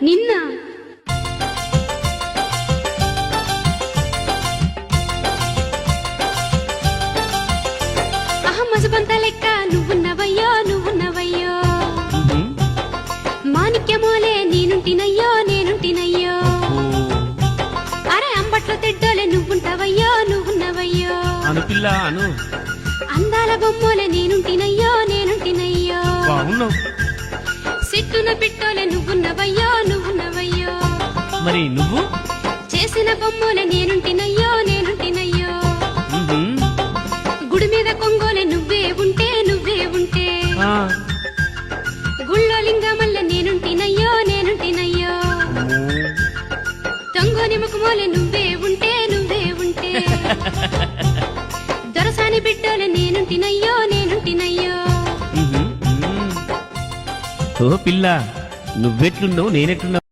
నిన్న మసుబంత లెక్క నువ్వున్నవయ్యో మాణిక్యమోలే నేనుంటినయ్యో అరే అంబట్లో తెడ్డోలే నువ్వున్నవయ్యో అను పిల్ల అను అందాల బొమ్మోలే నేనుంటినయ్యో సిట్టున పిట్టోలే నువ్వున్నవయ్యో మరి నువ్వు చేసిన బొమ్మోలే నేనుంటినయ్యో గుడి మీద కొంగోలే నువ్వే ఉంటే గుళ్ళో లింగమల్ల నేనుంటినయ్యో తొంగోని ముఖమోలే నువ్వే ఉంటే దొరసాని బిడ్డోలే నేనుంటినయ్యో ఓ పిల్ల నువ్వెట్లున్నావు నేనెట్లున్నావు